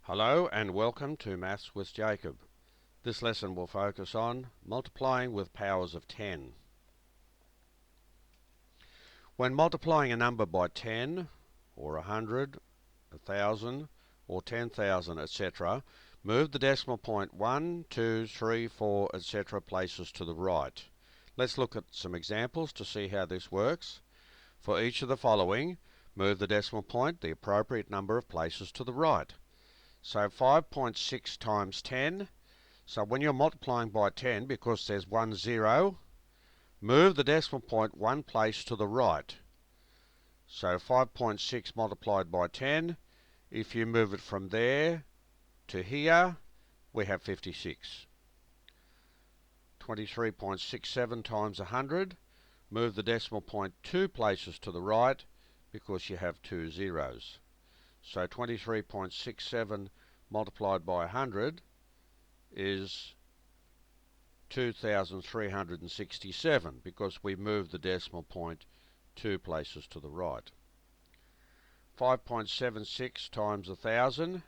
Hello and welcome to Maths with Jacob. This lesson will focus on multiplying with powers of 10. When multiplying a number by 10, or 100, 1,000, or 10,000, etc., move the decimal point 1, 2, 3, 4, etc. places to the right. Let's look at some examples to see how this works. For each of the following, move the decimal point the appropriate number of places to the right. So 5.6 times 10. So when you're multiplying by 10, because there's 1 0, move the decimal point one place to the right. So 5.6 multiplied by 10, if you move it from there to here, we have 56. 23.67 times 100, move the decimal point two places to the right because you have two zeros. So 23.67 multiplied by 100 is 2,367 because we moved the decimal point two places to the right. 5.76 times 1,000,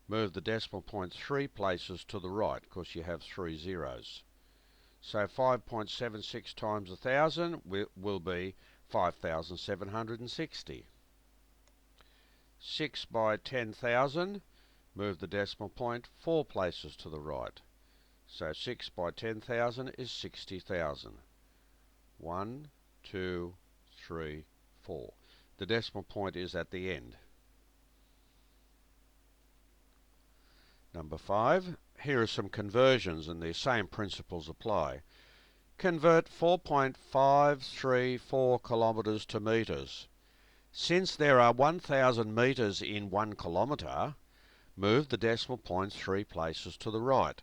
move the decimal point three places to the right because you have three zeros. So 5.76 times 1,000 will be 5,760. 6 by 10,000, move the decimal point four places to the right. So 6 by 10,000 is 60,000. 1, 2, 3, 4. The decimal point is at the end. Number 5. Here are some conversions and the same principles apply. Convert 4.534 kilometres to metres. Since there are 1,000 metres in 1 kilometre, move the decimal point three places to the right.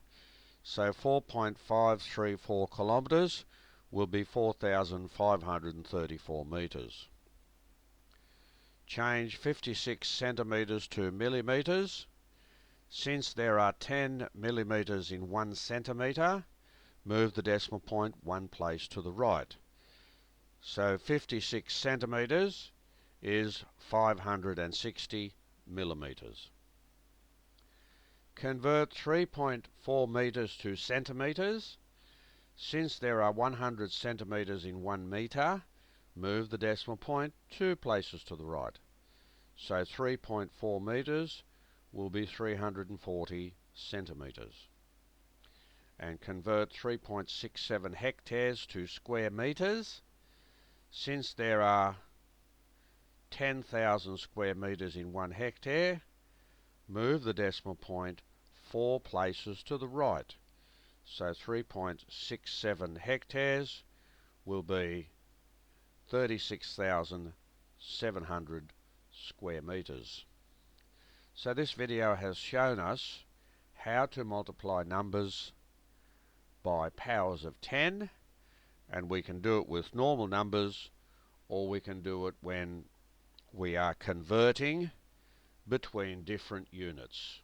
So 4.534 kilometres will be 4,534 metres. Change 56 centimetres to millimetres. Since there are 10 millimetres in 1 centimetre, move the decimal point one place to the right. So 56 centimetres is 560 millimetres. Convert 3.4 metres to centimetres. Since there are 100 centimetres in 1 metre, move the decimal point two places to the right. So 3.4 metres will be 340 centimetres. And convert 3.67 hectares to square metres. Since there are 10,000 square metres in 1 hectare, move the decimal point four places to the right. So 3.67 hectares will be 36,700 square metres. So this video has shown us how to multiply numbers by powers of 10, and we can do it with normal numbers, or we can do it when we are converting between different units.